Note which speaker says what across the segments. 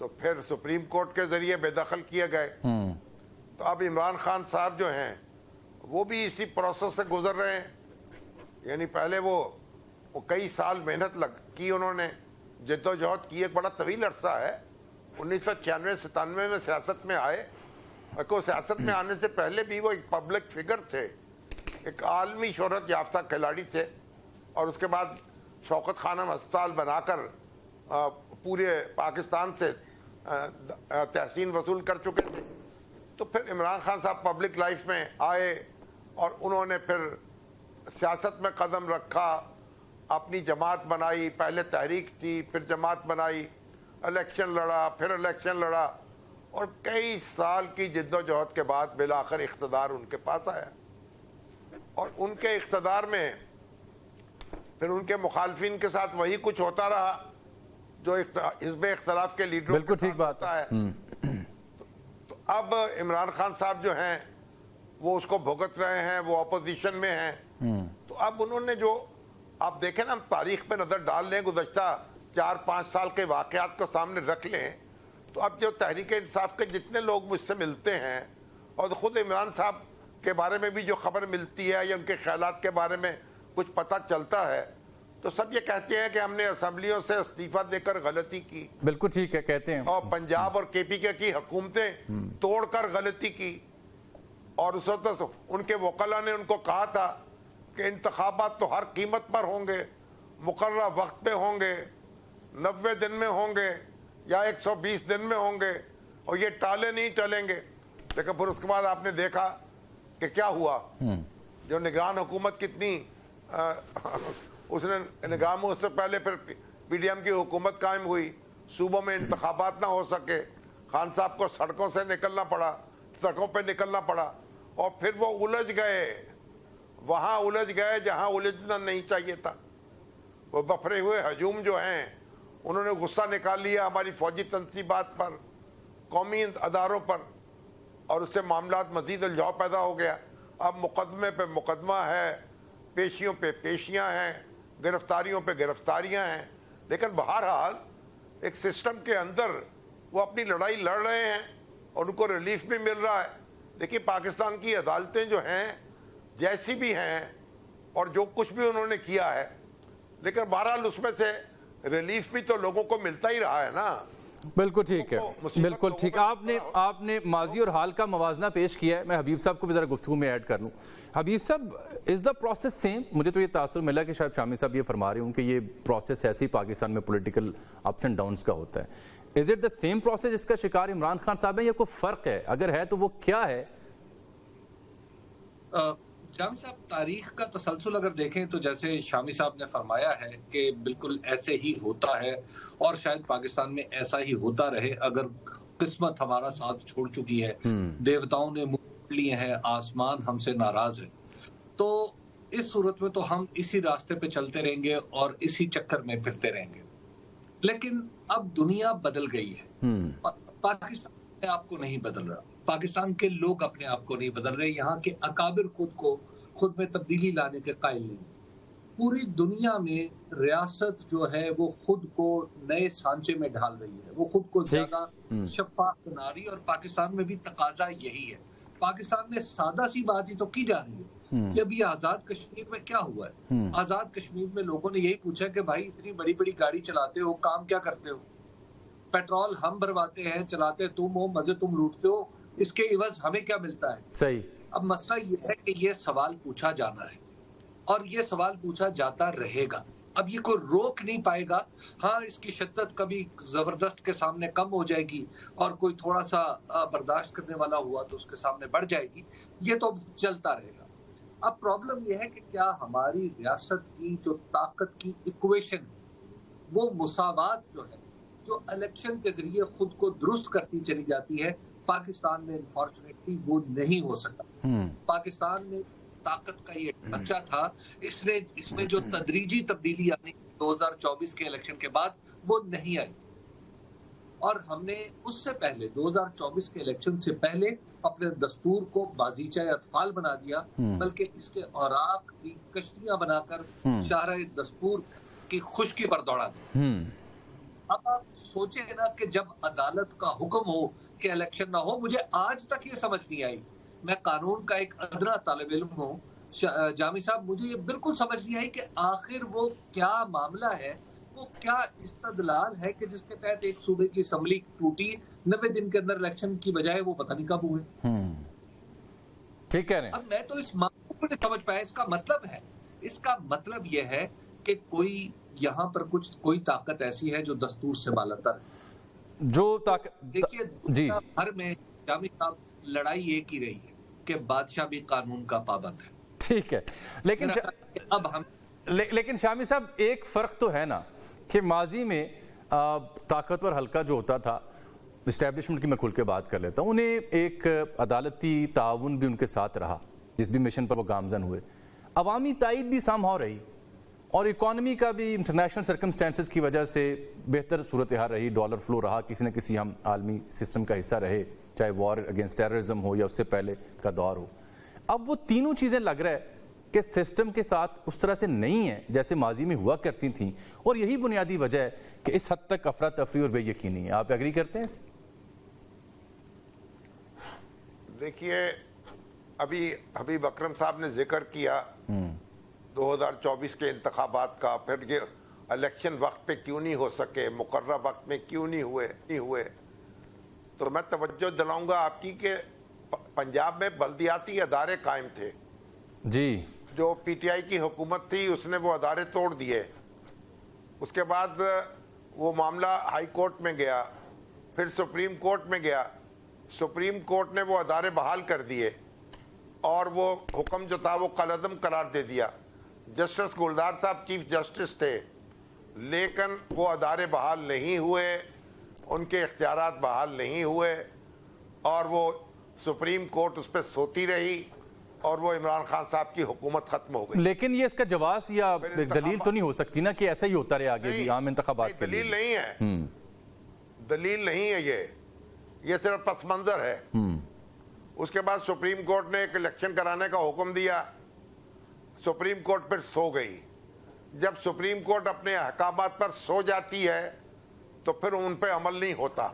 Speaker 1: تو پھر supreme court کے ذریعے بے دخل کیے گئے. تو اب عمران خان صاحب جو ہیں وہ بھی اسی پروسیس سے گزر رہے ہیں. یعنی پہلے وہ کئی سال محنت کی, انہوں نے جد و جہد کی, ایک بڑا طویل عرصہ ہے. 1996-97 میں سیاست میں آئے, اور سیاست میں آنے سے پہلے بھی وہ ایک پبلک فگر تھے, ایک عالمی شہرت یافتہ کھلاڑی تھے, اور اس کے بعد شوکت خانم ہسپتال بنا کر پورے پاکستان سے تحسین وصول کر چکے تھے. تو پھر عمران خان صاحب پبلک لائف میں آئے اور انہوں نے پھر سیاست میں قدم رکھا, اپنی جماعت بنائی, پہلے تحریک تھی پھر جماعت بنائی, الیکشن لڑا پھر الیکشن لڑا, اور کئی سال کی جد و جہد کے بعد بالآخر اقتدار ان کے پاس آیا. اور ان کے اقتدار میں پھر ان کے مخالفین کے ساتھ وہی کچھ ہوتا رہا جو حزب اختلاف کے لیڈروں
Speaker 2: بالکل
Speaker 1: کے
Speaker 2: ٹھیک
Speaker 1: ساتھ
Speaker 2: بات
Speaker 1: ہوتا ہے. تو اب عمران خان صاحب جو ہیں وہ اس کو بھگت رہے ہیں, وہ اپوزیشن میں ہیں. تو اب انہوں نے جو, آپ دیکھیں نا, ہم تاریخ پہ نظر ڈال لیں, گزشتہ 4-5 سال کے واقعات کو سامنے رکھ لیں, تو اب جو تحریک انصاف کے جتنے لوگ مجھ سے ملتے ہیں, اور خود عمران صاحب کے بارے میں بھی جو خبر ملتی ہے یا ان کے خیالات کے بارے میں کچھ پتہ چلتا ہے, تو سب یہ کہتے ہیں کہ ہم نے اسمبلیوں سے استعفیٰ دے کر غلطی کی.
Speaker 2: بالکل ٹھیک ہے, کہتے ہیں.
Speaker 1: اور پنجاب اور کے پی کے کی حکومتیں توڑ کر غلطی کی. اور اس وقت ان کے وکلا نے ان کو کہا تھا کہ انتخابات تو ہر قیمت پر ہوں گے, مقررہ وقت پہ ہوں گے, 90 دن میں ہوں گے یا 120 دن میں ہوں گے, اور یہ ٹالے نہیں ٹلیں گے. لیکن پھر اس کے بعد آپ نے دیکھا کہ کیا ہوا. جو نگران حکومت کتنی اس نے نگرانوں سے پہلے پھر پی ڈی ایم کی حکومت قائم ہوئی, صوبوں میں انتخابات نہ ہو سکے, خان صاحب کو سڑکوں سے نکلنا پڑا, سڑکوں پہ نکلنا پڑا, اور پھر وہ الجھ گئے, وہاں الجھ گئے جہاں الجھنا نہیں چاہیے تھا. وہ بفرے ہوئے ہجوم جو ہیں انہوں نے غصہ نکال لیا ہماری فوجی تنصیبات پر, قومی اداروں پر, اور اس سے معاملات مزید الجھاؤ پیدا ہو گیا. اب مقدمے پہ مقدمہ ہے, پیشیوں پہ پیشیاں ہیں, گرفتاریوں پہ گرفتاریاں ہیں. لیکن بہرحال ایک سسٹم کے اندر وہ اپنی لڑائی لڑ رہے ہیں اور ان کو ریلیف بھی مل رہا ہے. دیکھیے پاکستان کی عدالتیں جو ہیں جیسی بھی ہیں اور جو کچھ بھی انہوں نے کیا ہے, لیکن بہرحال اس میں سے ریلیف بھی تو لوگوں کو ملتا ہی رہا ہے نا.
Speaker 2: بالکل ٹھیک ہے, بالکل ٹھیک. آپ نے ماضی اور حال کا موازنہ پیش کیا ہے. میں حبیب صاحب کو بھی ذرا گفتگو میں ایڈ کر لوں. حبیب صاحب, از دا پروسیس سیم؟ مجھے تو یہ تاثر ملا کہ شاید شامی صاحب یہ فرما رہے ہوں کہ یہ پروسیس ایسے ہی پاکستان میں پولیٹیکل اپس اینڈ ڈاؤنس کا ہوتا ہے. Is it the same process جس کا شکار عمران خان صاحب ہیں, یا کوئی فرق ہے؟ اگر ہے تو وہ کیا ہے؟
Speaker 3: شامی صاحب, تاریخ کا تسلسل اگر دیکھیں تو جیسے شامی صاحب نے فرمایا ہے کہ بالکل ایسے ہی ہوتا ہے, اور شاید پاکستان میں ایسا ہی ہوتا رہے اگر قسمت ہمارا ساتھ چھوڑ چکی ہے, دیوتاؤں نے منہ لیے ہیں, آسمان ہم سے ناراض ہے. تو اس صورت میں تو ہم اسی راستے پہ چلتے رہیں گے اور اسی چکر میں پھرتے رہیں گے. لیکن اب دنیا بدل گئی ہے, پاکستان اپنے آپ کو نہیں بدل رہا, پاکستان کے لوگ اپنے آپ کو نہیں بدل رہے, یہاں کے اکابر خود میں تبدیلی لانے کے قائل نہیں. پوری دنیا میں ریاست جو ہے وہ خود کو نئے سانچے میں ڈھال رہی ہے, وہ خود کو زیادہ شفاف بنا رہی ہے, اور پاکستان میں بھی تقاضا یہی ہے. پاکستان میں سادہ سی بات ہی تو کی جا رہی ہے کہ ابھی آزاد کشمیر میں کیا ہوا ہے. آزاد کشمیر میں لوگوں نے یہی پوچھا کہ بھائی اتنی بڑی بڑی گاڑی چلاتے ہو, کام کیا کرتے ہو؟ پیٹرول ہم بھرواتے ہیں, چلاتے تم ہو, مزے تم لوٹتے ہو, اس کے عوض ہمیں کیا ملتا ہے؟
Speaker 2: صحیح.
Speaker 3: اب مسئلہ یہ ہے کہ یہ سوال پوچھا جانا ہے اور یہ سوال پوچھا جاتا رہے گا. اب یہ کوئی روک نہیں پائے گا. ہاں, اس کی شدت کبھی زبردست کے سامنے کم ہو جائے گی, اور کوئی تھوڑا سا برداشت کرنے والا ہوا تو اس کے سامنے بڑھ جائے گی. یہ تو چلتا رہے گا. اب پرابلم یہ ہے کہ کیا ہماری ریاست کی جو طاقت کی ایکویشن, وہ مساوات جو ہے, جو الیکشن کے ذریعے خود کو درست کرتی چلی جاتی ہے, پاکستان میں انفارچونیٹلی وہ نہیں ہو سکتا. پاکستان میں طاقت کا یہ ڈھانچہ تھا, اس میں جو تدریجی تبدیلی آنی 2024 کے الیکشن کے بعد وہ نہیں آئی. اور ہم نے اس سے پہلے 2024 کے الیکشن سے پہلے اپنے دستور کو بازیچہ اطفال بنا دیا, بلکہ اس کے اوراق کی کشتیاں بنا کر شاہراہ دستور کی خشکی پر دوڑا دی. اب آپ سوچیں نا کہ جب عدالت کا حکم ہو کہ الیکشن نہ ہو، مجھے آج تک یہ سمجھ نہیں آئی، میں قانون کا ایک ادنا طالب علم ہوں جامی صاحب، مجھے یہ بالکل سمجھ نہیں آئی کہ آخر وہ کیا معاملہ ہے، وہ کیا استدلال ہے کہ جس کے تحت ایک صوبے کی اسمبلی ٹوٹی 90 دن کے اندر الیکشن کی بجائے وہ پتہ نہیں کب ہوئے۔
Speaker 2: ٹھیک کہہ رہے ہیں۔
Speaker 3: اب میں تو اس معاملے کو نہیں سمجھ پایا، اس کا مطلب یہ ہے کہ کوئی یہاں پر کوئی طاقت ایسی ہے جو دستور سے بالاتر ہے۔
Speaker 2: جو طاقت
Speaker 3: دیکھیے
Speaker 2: جی
Speaker 3: دنیا بھر میں جامی صاحب لڑائی ایک ہی رہی ہے کہ بادشاہ بھی قانون کا پابند ہے۔
Speaker 2: ٹھیک ہے، لیکن شامی صاحب ایک فرق تو ہے نا کہ ماضی میں طاقتور حلقہ جو ہوتا تھا، اسٹیبلشمنٹ کی میں کھل کے بات کر لیتا ہوں، انہیں ایک عدالتی تعاون بھی ان کے ساتھ رہا، جس بھی مشن پر وہ گامزن ہوئے، عوامی تائید بھی سامہاؤ رہی، اور اکانومی کا بھی انٹرنیشنل سرکمسٹانسز کی وجہ سے بہتر صورتحال رہی، ڈالر فلو رہا، کسی نہ کسی ہم عالمی سسٹم کا حصہ رہے، چاہے وار اگینسٹ ٹیررزم ہو یا اس سے پہلے کا دور ہو۔ اب وہ تینوں چیزیں لگ رہا ہے کہ سسٹم کے ساتھ اس طرح سے نہیں ہیں جیسے ماضی میں ہوا کرتی تھیں، اور یہی بنیادی وجہ ہے کہ اس حد تک افراتفری اور بے یقینی ہے۔ آپ ایگری کرتے ہیں اس؟
Speaker 1: دیکھیے ابھی حبیب اکرم صاحب نے ذکر کیا 2024 کے انتخابات کا، پھر یہ الیکشن وقت پہ کیوں نہیں ہو سکے، مقررہ وقت میں کیوں نہیں ہوئے، تو میں توجہ دلاؤں گا آپ کی کہ پنجاب میں بلدیاتی ادارے قائم تھے
Speaker 2: جی،
Speaker 1: جو پی ٹی آئی کی حکومت تھی اس نے وہ ادارے توڑ دیے، اس کے بعد وہ معاملہ ہائی کورٹ میں گیا، پھر سپریم کورٹ میں گیا، سپریم کورٹ نے وہ ادارے بحال کر دیے، اور وہ حکم جو تھا وہ کالعدم قرار دے دیا۔ جسٹس گلزار صاحب چیف جسٹس تھے، لیکن وہ ادارے بحال نہیں ہوئے، ان کے اختیارات بحال نہیں ہوئے، اور وہ سپریم کورٹ اس پہ سوتی رہی، اور وہ عمران خان صاحب کی حکومت ختم ہو گئی۔
Speaker 2: لیکن یہ اس کا جواز یا دلیل تو نہیں ہو سکتی نا کہ ایسا ہی ہوتا رہے آگے بھی عام انتخابات کے لیے؟
Speaker 1: دلیل نہیں ہے، دلیل نہیں ہے، یہ صرف پس منظر ہے۔ اس کے بعد سپریم کورٹ نے ایک الیکشن کرانے کا حکم دیا، سپریم کورٹ پھر سو گئی۔ جب سپریم کورٹ اپنے احکامات پر سو جاتی ہے تو پھر ان پہ عمل نہیں ہوتا۔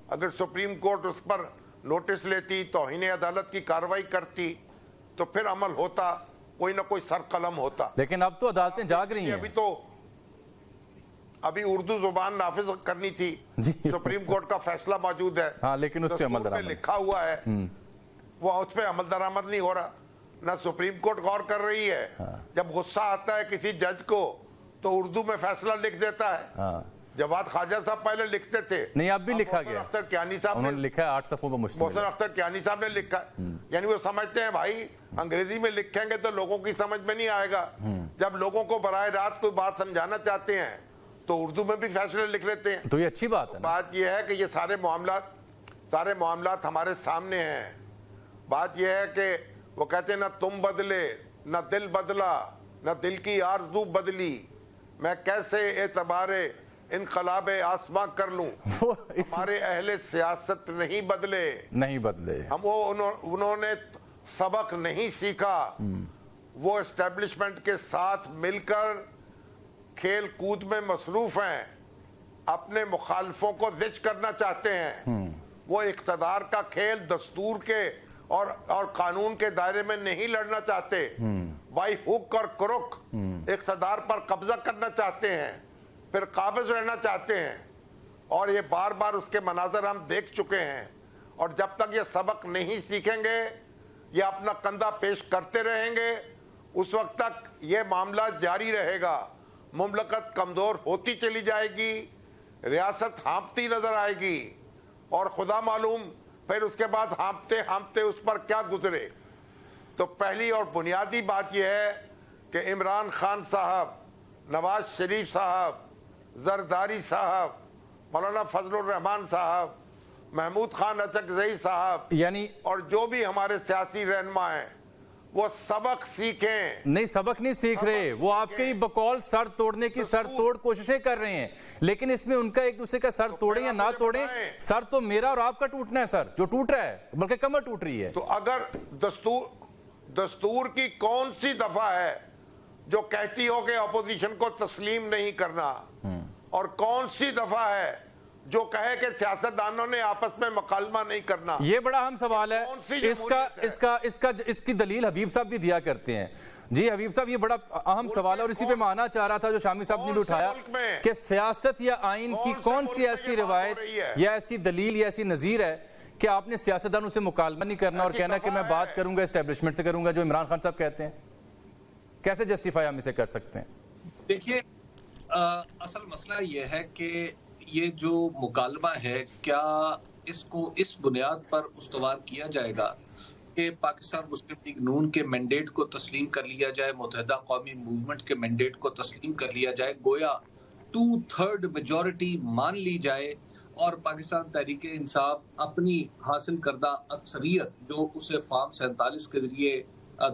Speaker 1: اگر سپریم کورٹ اس پر نوٹس لیتی، توہین عدالت کی کارروائی کرتی، تو پھر عمل ہوتا، کوئی نہ کوئی سر قلم ہوتا۔
Speaker 2: لیکن اب تو عدالتیں جاگ رہی ہیں۔
Speaker 1: ابھی اردو زبان نافذ کرنی تھی، سپریم کورٹ کا فیصلہ موجود ہے،
Speaker 2: ہاں، لیکن اس پہ عمل درآمد
Speaker 1: لکھا ہوا ہے، وہ اس پہ عمل درآمد نہیں ہو رہا۔ نہ سپریم کورٹ غور کر رہی ہے، جب غصہ آتا ہے کسی جج کو تو اردو میں فیصلہ لکھ دیتا ہے۔ جواد خواجہ صاحب پہلے لکھتے تھے،
Speaker 2: نہیں اب بھی لکھا گیا،
Speaker 1: اختر کیانی صاحب
Speaker 2: انہوں نے لکھا ہے 8 صفحوں پر مشتمل۔
Speaker 1: محسن اختر کیانی صاحب نے لکھا، یعنی وہ سمجھتے ہیں بھائی انگریزی میں لکھیں گے تو لوگوں کی سمجھ میں نہیں آئے گا، جب لوگوں کو براہ راست کوئی بات سمجھانا چاہتے ہیں تو اردو میں بھی فیصلے لکھ لیتے ہیں۔
Speaker 2: تو یہ اچھی بات ہے۔
Speaker 1: بات یہ ہے کہ یہ سارے معاملات ہمارے سامنے ہیں۔ بات یہ ہے کہ وہ کہتے ہیں نہ تم بدلے، نہ دل بدلا، نہ دل کی آرزو بدلی، میں کیسے اعتبار انقلاب آسماں کر لوں، ہمارے اہل سیاست نہیں بدلے، انہوں نے سبق نہیں سیکھا، وہ اسٹیبلشمنٹ کے ساتھ مل کر کھیل کود میں مصروف ہیں، اپنے مخالفوں کو زج کرنا چاہتے ہیں، وہ اقتدار کا کھیل دستور کے اور قانون کے دائرے میں نہیں لڑنا چاہتے، بائی ہک اور کرک اقتدار پر قبضہ کرنا چاہتے ہیں، پھر قابض رہنا چاہتے ہیں، اور یہ بار بار اس کے مناظر ہم دیکھ چکے ہیں، اور جب تک یہ سبق نہیں سیکھیں گے، یہ اپنا کندھا پیش کرتے رہیں گے، اس وقت تک یہ معاملہ جاری رہے گا، مملکت کمزور ہوتی چلی جائے گی، ریاست ہانپتی نظر آئے گی، اور خدا معلوم پھر اس کے بعد ہانپتے ہانپتے اس پر کیا گزرے۔ تو پہلی اور بنیادی بات یہ ہے کہ عمران خان صاحب، نواز شریف صاحب، زرداری صاحب، مولانا فضل الرحمان صاحب، محمود خان اچکزئی صاحب،
Speaker 2: یعنی
Speaker 1: اور جو بھی ہمارے سیاسی رہنما ہیں، وہ سبق سیکھیں۔
Speaker 2: نہیں، سبق نہیں سیکھ رہے، وہ آپ کے بقول سر توڑنے کی سر توڑ کوششیں کر رہے ہیں، لیکن اس میں ان کا ایک دوسرے کا سر توڑیں یا نہ توڑیں، سر تو میرا اور آپ کا ٹوٹنا ہے، سر جو ٹوٹ رہا ہے بلکہ کمر ٹوٹ رہی ہے۔
Speaker 1: تو اگر دستور کی کون سی دفعہ ہے جو کہتی ہو کہ اپوزیشن کو تسلیم نہیں کرنا، اور کون سی دفعہ ہے جو کہے کہ سیاستدانوں نے آپس میں مکالمہ نہیں کرنا؟
Speaker 2: یہ بڑا اہم سوال ہے.
Speaker 1: کون سی جمہوریت ہے؟
Speaker 2: اس کی دلیل حبیب صاحب بھی دیا کرتے ہیں. جی حبیب صاحب، یہ بڑا اہم سوال ہے اور اسی پہ میں آنا چاہ رہا تھا جو شامی صاحب نے بھی اٹھایا کہ سیاست یا آئین کی کون سی ایسی روایت یا ایسی دلیل یا ایسی نظیر ہے کہ آپ نے سیاستدانوں سے مکالمہ نہیں کرنا اور کہنا کہ میں بات کروں گا اسٹیبلشمنٹ سے کروں گا، جو عمران خان صاحب کہتے ہیں. کیسے جسٹیفائی ہم اسے کر سکتے ہیں؟
Speaker 3: دیکھیے، اصل مسئلہ یہ ہے کہ یہ جو مکالمہ ہے، کیا اس کو اس بنیاد پر استوار کیا جائے گا کہ پاکستان مسلم لیگ نون کے مینڈیٹ کو تسلیم کر لیا جائے، متحدہ قومی موومنٹ کے مینڈیٹ کو تسلیم کر لیا جائے، گویا 2/3 میجورٹی مان لی جائے اور پاکستان تحریک انصاف اپنی حاصل کردہ اکثریت جو اسے فارم 47 کے ذریعے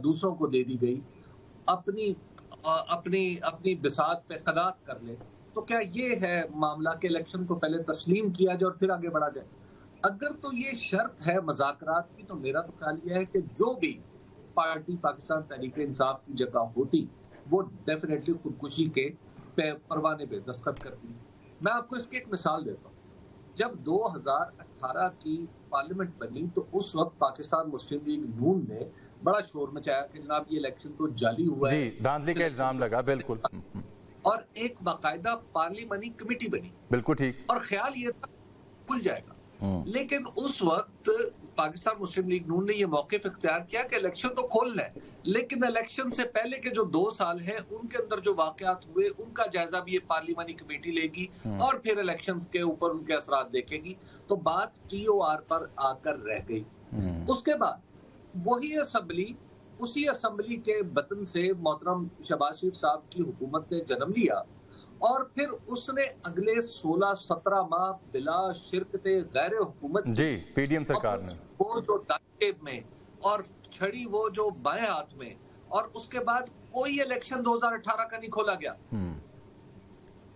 Speaker 3: دوسروں کو دے دی گئی، اپنی بساط پہ قناعت کر لے؟ تو کیا یہ ہے معاملہ کہ الیکشن کو پہلے تسلیم کیا جائے اور پھر آگے بڑھا جائے؟ اگر تو یہ شرط ہے مذاکرات کی، تو میرا تو خیال یہ ہے کہ جو بھی پارٹی پاکستان تحریک انصاف کی جگہ ہوتی وہ ڈیفینیٹلی خودکشی کے پروانے پہ دستخط کرتی. میں آپ کو اس کی ایک مثال دیتا ہوں. جب 2018 کی پارلیمنٹ بنی تو اس وقت پاکستان مسلم لیگ نون نے بڑا شور مچایا کہ جناب یہ الیکشن تو جعلی ہوا ہے،
Speaker 2: جی دھاندلی کا الزام لگا. بالکل،
Speaker 3: اور ایک باقاعدہ پارلیمانی کمیٹی بنی.
Speaker 2: بالکل ٹھیک.
Speaker 3: اور خیال یہ تھا کھل جائے گا، لیکن اس وقت پاکستان مسلم لیگ نون نے یہ موقف اختیار کیا کہ الیکشن تو کھولنا ہے، لیکن الیکشن سے پہلے کے جو 2 سال ہیں ان کے اندر جو واقعات ہوئے ان کا جائزہ بھی یہ پارلیمانی کمیٹی لے گی اور پھر الیکشن کے اوپر ان کے اثرات دیکھے گی. تو بات TOR پر آ کر رہ گئی. اس کے بعد وہی اسمبلی، اسی اسمبلی کے بطن سے محترم شہباز شریف صاحب کی حکومت نے جنم لیا اور پھر اس نے اگلے 16-17 ماہ بلا شرکت غیر حکومت
Speaker 2: جی پی ڈی ایم سرکار نے
Speaker 3: وہ جو دائیں جیب میں اور چھڑی وہ جو بائیں ہاتھ میں، اور اس کے بعد کوئی الیکشن 2018 کا نہیں کھولا گیا.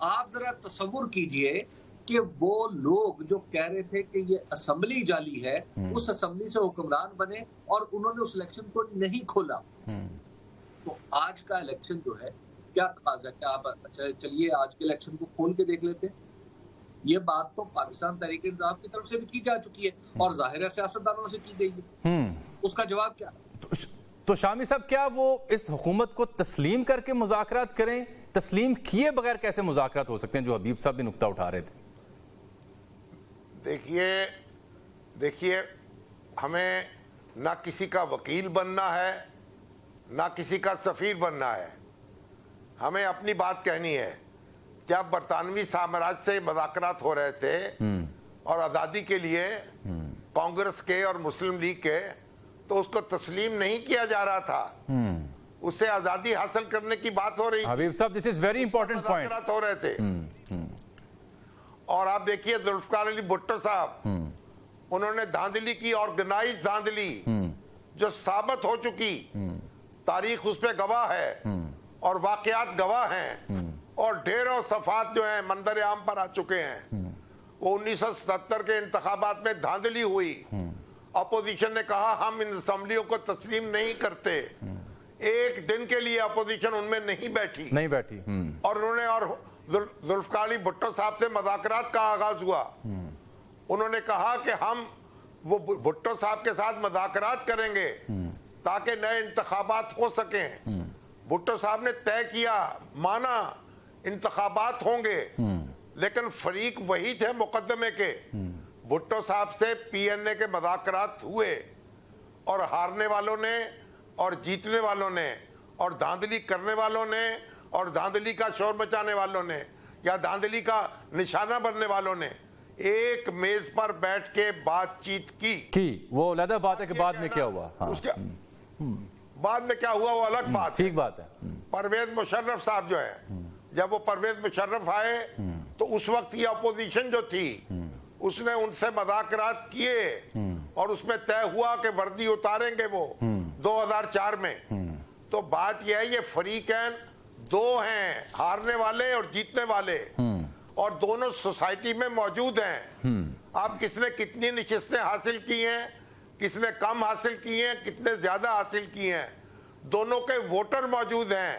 Speaker 3: آپ ذرا تصور کیجئے کہ وہ لوگ جو کہہ رہے تھے کہ یہ اسمبلی جعلی ہے، اس اسمبلی سے حکمران بنے اور انہوں نے اس الیکشن کو نہیں کھولا. تو آج کا الیکشن جو ہے کیا تقاضا ہے کہ آپ چلیے آج کے الیکشن کو کھول کے دیکھ لیتے ہیں. یہ بات تو پاکستان تحریک انصاف کی طرف سے بھی کی جا چکی ہے اور ظاہر ہے سیاستدانوں سے کی گئی ہے. اس کا جواب کیا؟
Speaker 2: تو شامی صاحب، کیا وہ اس حکومت کو تسلیم کر کے مذاکرات کریں؟ تسلیم کیے بغیر کیسے مذاکرات ہو سکتے ہیں، جو حبیب صاحب بھی نقطہ اٹھا رہے تھے؟
Speaker 1: دیکھیے ہمیں نہ کسی کا وکیل بننا ہے نہ کسی کا سفیر بننا ہے. ہمیں اپنی بات کہنی ہے. جب برطانوی سامراج سے مذاکرات ہو رہے تھے اور آزادی کے لیے کانگریس کے اور مسلم لیگ کے، تو اس کو تسلیم نہیں کیا جا رہا تھا، اس سے آزادی حاصل کرنے کی بات ہو رہی تھی.
Speaker 2: حبیب صاحب دس از ویری امپورٹنٹ پوائنٹ.
Speaker 1: مذاکرات ہو رہے تھے. اور آپ دیکھیے ذوالفقار علی بھٹو صاحب، انہوں نے دھاندلی کی، آرگنائز دھاندلی جو ثابت ہو چکی، تاریخ اس پہ گواہ ہے اور واقعات گواہ ہیں اور ڈھیروں صفحات جو ہیں منظر عام پر آ چکے ہیں. وہ 1977 کے انتخابات میں دھاندلی ہوئی. اپوزیشن نے کہا ہم ان اسمبلیوں کو تسلیم نہیں کرتے. ایک دن کے لیے اپوزیشن ان میں نہیں بیٹھی اور انہوں نے، اور ذوالفقار علی بھٹو صاحب سے مذاکرات کا آغاز ہوا. انہوں نے کہا کہ ہم وہ بھٹو صاحب کے ساتھ مذاکرات کریں گے تاکہ نئے انتخابات ہو سکیں. بھٹو صاحب نے طے کیا، مانا انتخابات ہوں گے، لیکن فریق وہی تھے مقدمے کے. بھٹو صاحب سے PNA کے مذاکرات ہوئے اور ہارنے والوں نے اور جیتنے والوں نے اور دھاندلی کرنے والوں نے اور دھاندلی کا شور مچانے والوں نے یا دھاندلی کا نشانہ بننے والوں نے ایک میز پر بیٹھ کے بات چیت کی.
Speaker 2: وہ علیحدہ بات ہے کہ بعد میں کیا ہوا،
Speaker 1: بعد میں کیا ہوا وہ الگ بات،
Speaker 2: ٹھیک بات ہے.
Speaker 1: پرویز مشرف صاحب جو ہے، جب وہ پرویز مشرف آئے تو اس وقت یہ اپوزیشن جو تھی اس نے ان سے مذاکرات کیے اور اس میں طے ہوا کہ وردی اتاریں گے وہ 2004 میں. تو بات یہ ہے یہ فریقین دو ہیں، ہارنے والے اور جیتنے والے، اور دونوں سوسائٹی میں موجود ہیں. آپ کس نے کتنی نشستیں حاصل کی ہیں، کس نے کم حاصل کی ہیں، کتنے زیادہ حاصل کی ہیں، دونوں کے ووٹر موجود ہیں.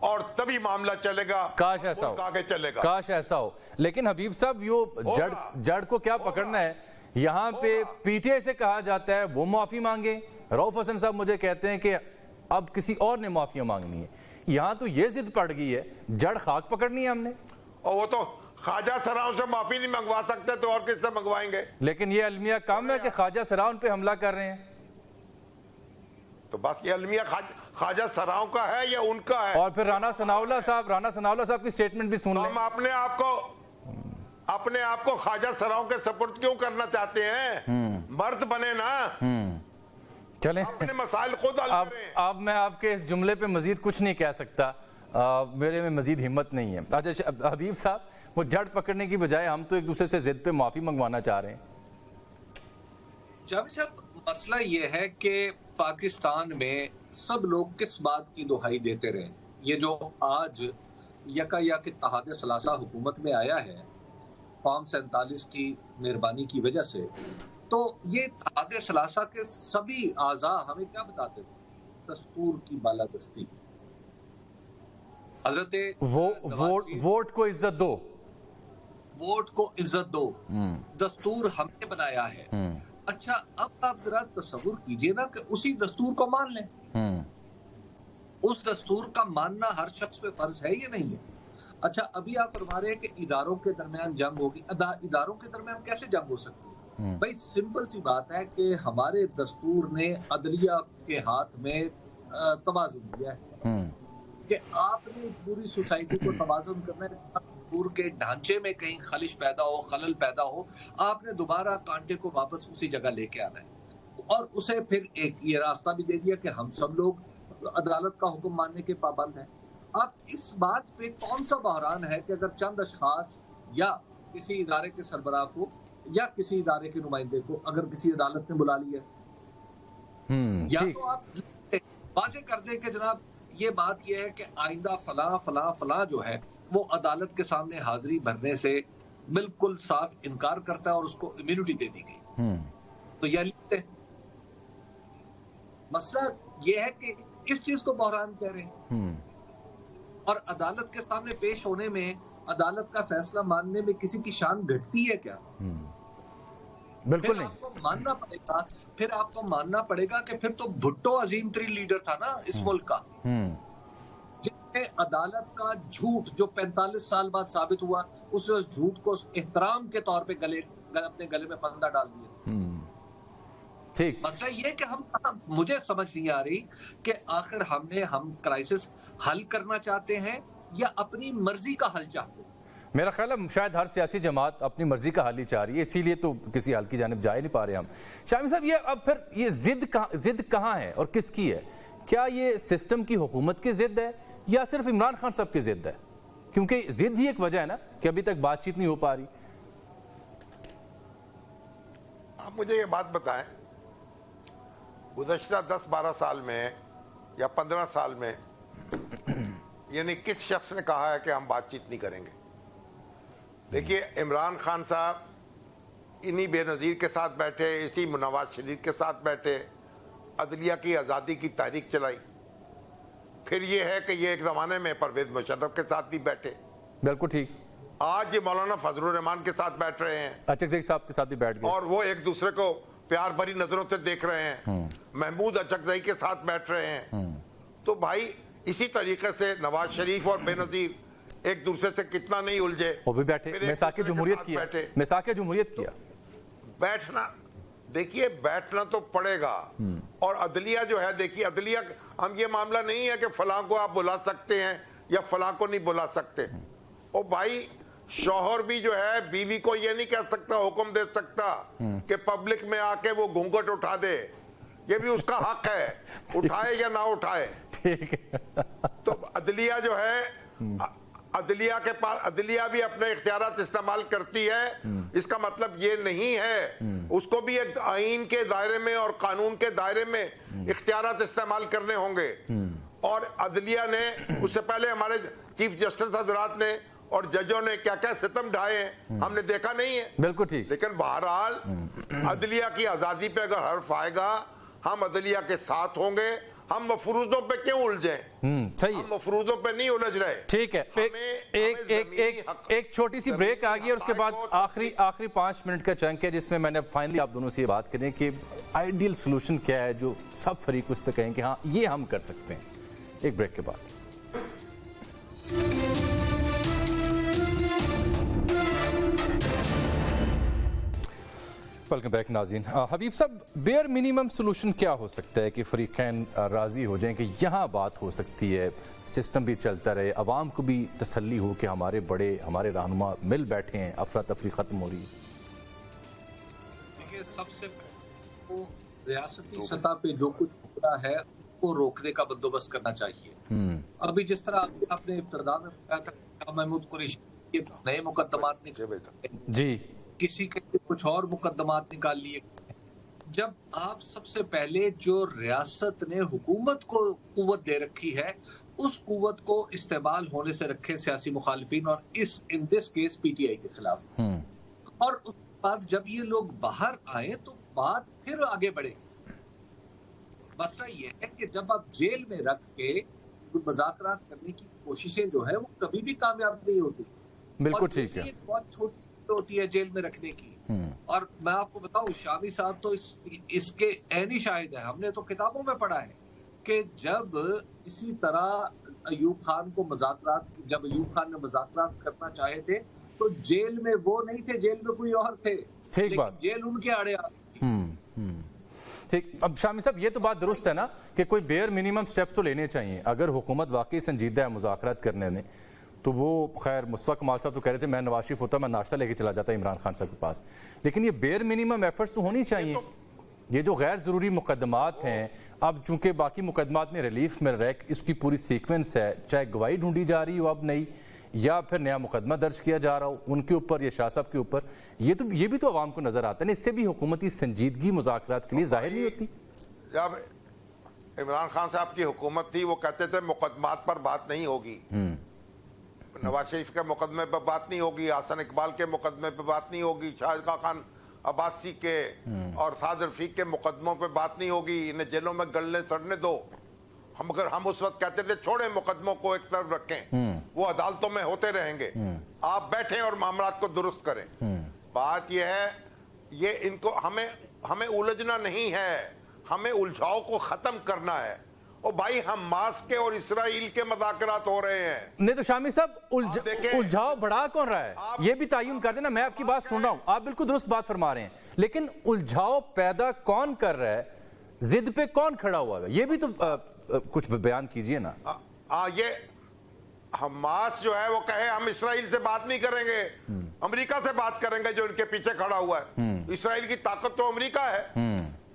Speaker 1: اور تبھی معاملہ چلے گا،
Speaker 2: کاش ایسا ہو،
Speaker 1: ملک آگے چلے گا۔
Speaker 2: کاش ایسا ہو، لیکن حبیب صاحب جڑ کو کیا پکڑنا ہے؟ یہاں پہ پی ٹی آئی سے کہا جاتا ہے وہ معافی مانگے، رؤف حسن صاحب مجھے کہتے ہیں کہ اب کسی اور نے معافیاں مانگنی ہے۔ یہاں تو یہ ضد پڑ گئی ہے، جڑ خاک پکڑنی ہے ہم نے،
Speaker 1: اور وہ تو خواجہ سراؤں سے معافی نہیں منگوا سکتے تو اور کس سے منگوائیں گے؟
Speaker 2: لیکن یہ المیہ کم ہے کہ خواجہ سراؤں پہ حملہ کر رہے ہیں۔
Speaker 1: تو بس یہ المیہ خواجہ سراؤں کا ہے یا ان کا ہے؟
Speaker 2: اور پھر رانا ثناءاللہ صاحب کی سٹیٹمنٹ بھی سن لیں۔
Speaker 1: ہم اپنے آپ کو خواجہ سراؤں کے سپرد کیوں کرنا چاہتے ہیں؟ مرد بنے نا،
Speaker 2: چلیں
Speaker 1: اپنے مسائل خود حل کریں۔
Speaker 2: اب میں آپ کے اس جملے پہ مزید کچھ نہیں کہہ سکتا، میرے میں مزید ہمت نہیں ہے۔ اچھا حبیب صاحب، وہ جڑ پکڑنے کی بجائے ہم تو ایک دوسرے سے ضد پہ معافی منگوانا چاہ رہے ہیں۔
Speaker 3: جاوید صاحب، مسئلہ یہ ہے کہ پاکستان میں سب لوگ کس بات کی دہائی دیتے رہے؟ یہ جو آج یک اتحاد ثلاثہ حکومت میں آیا ہے فارم 47 کی مہربانی کی وجہ سے، تو یہ اتحاد ثلاثہ کے سبھی اعضاء ہمیں کیا بتاتے تھے؟ دستور کی بالادستی، حضرت
Speaker 2: ووٹ کو عزت دو،
Speaker 3: ووٹ کو عزت دو، دستور ہم نے بنایا ہے۔ اچھا، اب آپ ذرا تصور کیجئے نا کہ اسی دستور کو مان لیں، اس دستور کا ماننا ہر شخص پہ فرض ہے یا نہیں ہے؟ اچھا، ابھی آپ فرما رہے ہیں کہ اداروں کے درمیان جنگ ہوگی، اداروں کے درمیان کیسے جنگ ہو سکتی ہے؟ بھائی سمپل سی بات ہے کہ ہمارے دستور نے عدلیہ کے ہاتھ میں توازن دیا ہے کہ آپ نے پوری سوسائٹی کو توازن کرنا ہے، دستور کے ڈھانچے میں کہیں خلل پیدا ہو، آپ نے دوبارہ کانٹے کو واپس اسی جگہ لے کے آنا ہے، اور اسے پھر ایک یہ راستہ بھی دے دیا کہ ہم سب لوگ عدالت کا حکم ماننے کے پابند ہیں۔ اب اس بات پہ کون سا بحران ہے کہ اگر چند اشخاص یا کسی ادارے کے سربراہ کو یا کسی ادارے کے نمائندے کو اگر کسی عدالت نے بلا لیا، یا تو آپ واضح کر دیں کہ جناب یہ بات یہ ہے کہ آئندہ فلاں فلاں فلاں جو ہے وہ عدالت کے سامنے حاضری بھرنے سے بالکل صاف انکار کرتا ہے اور اس کو امیونٹی دے دی گئی، تو یہ مسئلہ یہ ہے کہ کس چیز کو بحران کہہ رہے ہیں؟ اور عدالت کے سامنے پیش ہونے میں، عدالت کا فیصلہ ماننے میں کسی کی شان گھٹتی ہے کیا؟
Speaker 2: بالکل نہیں۔
Speaker 3: آپ کو ماننا پڑے گا، پھر آپ کو ماننا پڑے گا کہ پھر تو بھٹو عظیم ترین لیڈر تھا نا اس ملک کا، جس نے عدالت کا جھوٹ جو 45 سال بعد ثابت ہوا، اس جھوٹ کو احترام کے طور پہ اپنے گلے میں پھندا ڈال دیا۔
Speaker 2: ٹھیک،
Speaker 3: مسئلہ یہ کہ مجھے سمجھ نہیں آ رہی کہ آخر ہم کرائسس حل کرنا چاہتے ہیں یا اپنی مرضی کا حل چاہتے ہیں؟
Speaker 2: میرا خیال ہے شاید ہر سیاسی جماعت اپنی مرضی کا حل ہی چاہ رہی ہے، اسی لیے تو کسی حل کی جانب جا ہی نہیں پا رہے ہم۔ شامی صاحب، یہ اب پھر یہ ضد کہاں ہے اور کس کی ہے؟ کیا یہ سسٹم کی حکومت کی ضد ہے یا صرف عمران خان صاحب کی ضد ہے؟ کیونکہ ضد ہی ایک وجہ ہے نا کہ ابھی تک بات چیت نہیں ہو پا رہی۔
Speaker 1: آپ مجھے یہ بات بتائیں، گزشتہ 10-12 سال میں یا 15 سال میں یعنی کس شخص نے کہا ہے کہ ہم بات چیت نہیں کریں گے؟ دیکھیے، عمران خان صاحب انہی بے نظیر کے ساتھ بیٹھے، اسی نواز شریف کے ساتھ بیٹھے، عدلیہ کی آزادی کی تحریک چلائی۔ پھر یہ ہے کہ یہ ایک زمانے میں پرویز مشرف کے ساتھ بھی بیٹھے،
Speaker 2: بالکل ٹھیک۔
Speaker 1: آج یہ مولانا فضل الرحمان کے ساتھ بیٹھ رہے ہیں،
Speaker 2: اچکزئی صاحب کے ساتھ بھی بیٹھ گئے،
Speaker 1: اور وہ ایک دوسرے کو پیار بھری نظروں سے دیکھ رہے ہیں، محمود اچکزئی کے ساتھ بیٹھ رہے ہیں۔ تو بھائی اسی طریقے سے نواز شریف اور بے نظیر ایک دوسرے سے کتنا نہیں الجھے،
Speaker 2: وہ بھی بیٹھے، میثاق جمہوریت کیا،
Speaker 1: بیٹھنا، دیکھیے بیٹھنا تو پڑے گا۔ اور عدلیہ جو ہے، دیکھیے عدلیہ، ہم یہ معاملہ نہیں ہے کہ فلاں کو آپ بلا سکتے ہیں یا فلاں کو نہیں بلا سکتے۔ اور بھائی شوہر بھی جو ہے بیوی کو یہ نہیں کہہ سکتا، حکم دے سکتا کہ پبلک میں آ کے وہ گھونگھٹ اٹھا دے، یہ بھی اس کا حق ہے، اٹھائے یا نہ اٹھائے۔ تو عدلیہ جو ہے، عدلیہ کے پاس، عدلیہ بھی اپنے اختیارات استعمال کرتی ہے، اس کا مطلب یہ نہیں ہے، اس کو بھی ایک آئین کے دائرے میں اور قانون کے دائرے میں اختیارات استعمال کرنے ہوں گے۔ اور عدلیہ نے اس سے پہلے ہمارے چیف جسٹس حضرات نے اور ججوں نے کیا کیا ستم ڈھائے ہیں، ہم نے دیکھا نہیں ہے۔
Speaker 2: بالکل ٹھیک۔
Speaker 1: لیکن بہرحال عدلیہ کی آزادی پہ اگر حرف آئے گا، ہم عدلیہ کے ساتھ ہوں گے، ہم مفروضوں پہ کیوں الجھیں؟
Speaker 2: صحیح ہے،
Speaker 1: ہم مفروضوں پہ نہیں الجھ رہے.
Speaker 2: ٹھیک ہے. ایک چھوٹی سی بریک آ گئی اور اس کے بعد آخری 5 منٹ کا چنک ہے جس میں میں نے فائنلی آپ دونوں سے یہ بات کریں کہ آئیڈیل سلوشن کیا ہے جو سب فریق اس پہ کہیں کہ ہاں یہ ہم کر سکتے ہیں. ایک بریک کے بعد. ویلکم بیک ناظرین. حبیب صاحب، بیئر منیمم سلوشن کیا ہو سکتا ہے کہ فریقین راضی ہو جائیں کہ یہاں بات ہو سکتی ہے، سسٹم بھی چلتا رہے، عوام کو بھی تسلی ہو کہ ہمارے بڑے ہمارے رہنما مل بیٹھے ہیں، افراتفری ختم ہو رہی ہے؟
Speaker 3: دیکھیے، سب سے پہلے ریاستی سطح پہ جو کچھ ہو رہا ہے اس کو روکنے کا بندوبست کرنا چاہیے. ابھی جس طرح آپ نے ابتدا میں بتایا تھا کہ محمود قریشی کے نئے مقدمات نکالے،
Speaker 2: جی
Speaker 3: کسی کے کچھ اور مقدمات نکال لیے. جب آپ سب سے پہلے جو ریاست نے حکومت کو قوت دے رکھی ہے اس قوت کو استعمال ہونے سے رکھیں سیاسی مخالفین اور ان this case P T I کے خلاف. اور اس کے بعد جب یہ لوگ باہر آئیں تو بات پھر آگے بڑھے گی. مسئلہ یہ ہے کہ جب آپ جیل میں رکھ کے مذاکرات کرنے کی کوششیں جو ہے وہ کبھی بھی کامیاب نہیں ہوتی.
Speaker 2: بالکل ٹھیک ہے.
Speaker 3: ایک بہت چھوٹی ہوتی ہے جیل میں رکھنے کی. اور میں آپ کو بتاؤں، شامی صاحب تو اس کے عینی شاہد ہیں. ہم نے تو کتابوں میں پڑھا ہے کہ جب اسی طرح ایوب خان نے مذاکرات کرنا چاہے تھے تو جیل میں وہ نہیں تھے، جیل میں کوئی اور تھے، لیکن جیل ان کے آڑے آتی تھی.
Speaker 2: ٹھیک. اب شامی صاحب، یہ تو بات درست ہے نا کہ کوئی بیئر منیمم سٹیپس تو لینے چاہیے. اگر حکومت واقعی سنجیدہ ہے مذاکرات کرنے میں تو وہ خیر مصطفیٰ کمال صاحب تو کہہ رہے تھے میں نواز شریف ہوتا میں ناشتہ لے کے چلا جاتا عمران خان صاحب کے پاس، لیکن یہ بیئر منیمم ایفرٹس تو ہونی چاہیے. یہ جو غیر ضروری مقدمات ہیں، اب چونکہ باقی مقدمات میں ریلیف مل رہا ہے، اس کی پوری سیکوینس ہے، چاہے گواہی ڈھونڈی جا رہی ہو اب نئی یا پھر نیا مقدمہ درج کیا جا رہا ہو ان کے اوپر یا شاہ صاحب کے اوپر، یہ بھی تو عوام کو نظر آتا ہے. اس سے بھی حکومتی سنجیدگی مذاکرات کے لیے ظاہر نہیں ہوتی.
Speaker 1: جب عمران خان صاحب کی حکومت تھی وہ کہتے تھے مقدمات پر بات نہیں ہوگی، نواز شریف کے مقدمے پہ بات نہیں ہوگی، حسن اقبال کے مقدمے پہ بات نہیں ہوگی، شاہد خان عباسی کے اور سعد رفیق کے مقدموں پہ بات نہیں ہوگی، انہیں جیلوں میں گلنے سڑنے دو. ہم اس وقت کہتے تھے چھوڑیں مقدموں کو ایک طرف رکھیں، وہ عدالتوں میں ہوتے رہیں گے، آپ بیٹھیں اور معاملات کو درست کریں. بات یہ ہے یہ ان کو ہمیں الجھنا نہیں ہے، ہمیں الجھاؤ کو ختم کرنا ہے. اور بھائی حماس کے اور اسرائیل کے مذاکرات ہو رہے ہیں.
Speaker 2: نہیں تو شامی صاحب الجھاؤ بڑھا کون رہا ہے یہ بھی تعین کر دینا. میں آپ کی بات سن رہا ہوں، آپ بالکل درست بات فرما رہے ہیں، لیکن الجھاؤ پیدا کون کر رہا ہے، ضد پہ کون کھڑا ہوا ہے، یہ بھی تو کچھ بیان کیجئے نا.
Speaker 1: یہ حماس جو ہے وہ کہے ہم اسرائیل سے بات نہیں کریں گے، امریکہ سے بات کریں گے جو ان کے پیچھے کھڑا ہوا ہے. اسرائیل کی طاقت تو امریکہ ہے،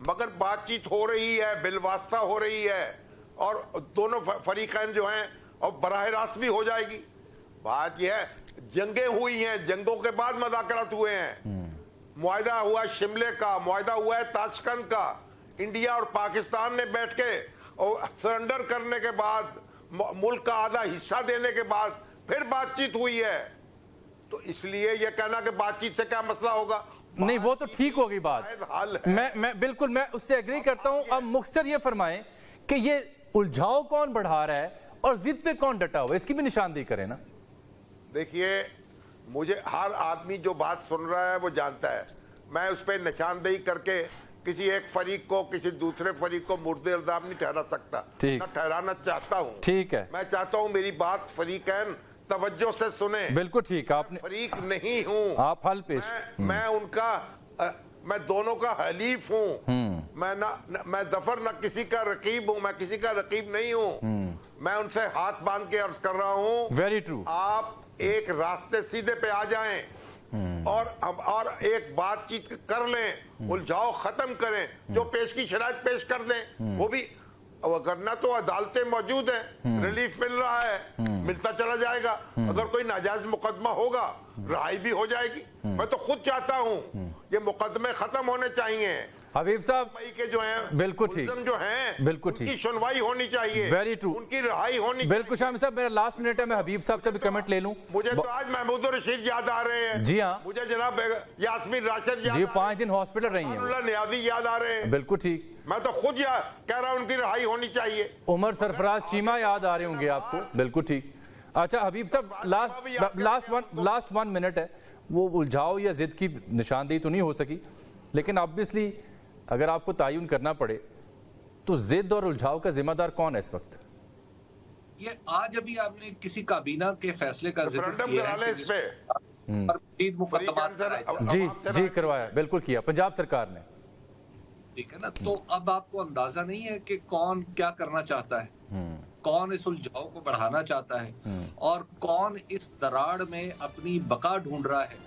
Speaker 1: مگر بات چیت ہو رہی ہے، بالواسطہ ہو رہی ہے، اور دونوں فریقین جو ہیں اور براہ راست بھی ہو جائے گی. بات یہ ہے جنگیں ہوئی ہیں، جنگوں کے بعد مذاکرات ہوئے ہیں. معاہدہ ہوا شملے کا، معاہدہ ہوا ہے تاشکند کا. انڈیا اور پاکستان نے بیٹھ کے اور سرنڈر کرنے کے بعد ملک کا آدھا حصہ دینے کے بعد پھر بات چیت ہوئی ہے. تو اس لیے یہ کہنا کہ بات چیت سے کیا مسئلہ ہوگا،
Speaker 2: نہیں وہ تو ٹھیک ہوگی بات. میں بالکل میں اس سے ایگری کرتا ہوں. اب مختصر یہ فرمائیں کہ یہ الجھاؤ کون بڑھا رہا ہے اور ضد پہ کون ڈٹا ہوا ہے، اس کی بھی نشاندہی کریں نا. دیکھیے
Speaker 1: مجھے ہر آدمی جو بات سن رہا ہے وہ جانتا ہے، میں اس پہ نشاندہی کر کے کسی ایک فریق کو کسی دوسرے فریق کو مرد الزام نہیں ٹھہرا سکتا، نہ ٹھہرانا چاہتا ہوں.
Speaker 2: ٹھیک ہے،
Speaker 1: میں چاہتا ہوں میری بات فریقین توجہ سے سنیں.
Speaker 2: بالکل ٹھیک. آپ نے
Speaker 1: فریق نہیں ہوں،
Speaker 2: آپ حل پیش،
Speaker 1: میں ان کا میں دونوں کا حلیف ہوں. میں ظفر نہ کسی کا رقیب ہوں، میں کسی کا رقیب نہیں ہوں. میں ان سے ہاتھ باندھ کے عرض کر رہا ہوں
Speaker 2: ویری ٹرو،
Speaker 1: آپ ایک راستے سیدھے پہ آ جائیں اور ایک بات چیت کر لیں، الجھاؤ ختم کریں، جو پیش کی شرائط پیش کر دیں. وہ بھی کرنا تو عدالتیں موجود ہیں، ریلیف مل رہا ہے، ملتا چلا جائے گا. اگر کوئی ناجائز مقدمہ ہوگا رہائی بھی ہو جائے گی. میں تو خود چاہتا ہوں یہ مقدمے ختم ہونے چاہیے.
Speaker 2: حبیب صاحب
Speaker 1: مئی کے جو ہیں
Speaker 2: بالکل ٹھیک،
Speaker 1: ملزم جو ہیں
Speaker 2: بالکل
Speaker 1: ان کی
Speaker 2: ٹھیک،
Speaker 1: سنوائی ہونی چاہیے،
Speaker 2: ویری ٹرو،
Speaker 1: ان کی رہائی ہونی
Speaker 2: بالکل شامی صاحب میرا لاسٹ منٹ ہے، میں حبیب صاحب کا بھی کمنٹ لے لوں.
Speaker 1: مجھے تو آج محمود الرشید یاد آ رہے ہیں،
Speaker 2: جی ہاں
Speaker 1: مجھے جناب یاسمین راشد یاد
Speaker 2: جی
Speaker 1: آ
Speaker 2: 5 دن ہاسپٹل رہی ہیں،
Speaker 1: اللہ نیازی یاد آ رہے ہیں،
Speaker 2: بالکل ٹھیک.
Speaker 1: میں تو خود کہہ رہا ہوں ان کی رہائی ہونی چاہیے.
Speaker 2: عمر سرفراز چیمہ یاد آ رہے ہوں گے آپ کو، بالکل ٹھیک. اچھا حبیب صاحب لاسٹ 1 منٹ ہے، وہ الجھاؤ یا ضد کی نشاندہی تو نہیں ہو سکی، لیکن obviously اگر آپ کو تعین کرنا پڑے تو ضد اور الجھاؤ کا ذمہ دار کون ہے اس وقت؟
Speaker 3: یہ آج ابھی آپ نے کسی کابینہ کے فیصلے کا ذکر
Speaker 1: ریفرنڈم
Speaker 3: کیا
Speaker 1: کرا لیں
Speaker 3: ہے
Speaker 1: اس پہ.
Speaker 3: پر مزید مقدمات کرائے جائیں.
Speaker 2: جی کروایا، بالکل کیا پنجاب سرکار نے.
Speaker 3: ٹھیک ہے نا، تو اب آپ کو اندازہ نہیں ہے کہ کون کیا کرنا چاہتا ہے، کون اس الجھاؤ کو بڑھانا چاہتا ہے اور کون اس دراڑ میں اپنی بقا ڈھونڈ رہا ہے.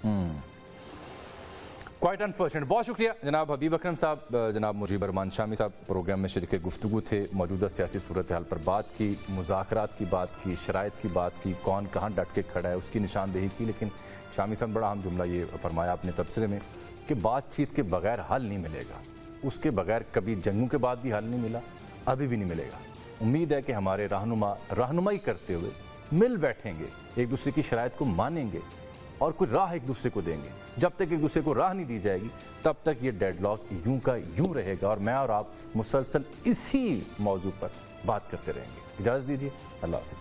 Speaker 2: Quite unfortunate. بہت شکریہ جناب حبیب اکرم صاحب، جناب مجیب الرحمان شامی صاحب پروگرام میں شریک گفتگو تھے. موجودہ سیاسی صورتحال پر بات کی، مذاکرات کی بات کی، شرائط کی بات کی، کون کہاں ڈٹ کے کھڑا ہے اس کی نشاندہی کی. لیکن شامی صاحب بڑا اہم جملہ یہ فرمایا اپنے تبصرے میں کہ بات چیت کے بغیر حل نہیں ملے گا. اس کے بغیر کبھی جنگوں کے بعد بھی حل نہیں ملا، ابھی بھی نہیں ملے گا. امید ہے کہ ہمارے رہنما رہنمائی کرتے ہوئے مل بیٹھیں گے، ایک دوسرے کی شرائط کو مانیں گے اور کوئی راہ ایک دوسرے کو دیں گے. جب تک ایک دوسرے کو راہ نہیں دی جائے گی تب تک یہ ڈیڈ لاک یوں کا یوں رہے گا، اور میں اور آپ مسلسل اسی موضوع پر بات کرتے رہیں گے. اجازت دیجیے، اللہ حافظ.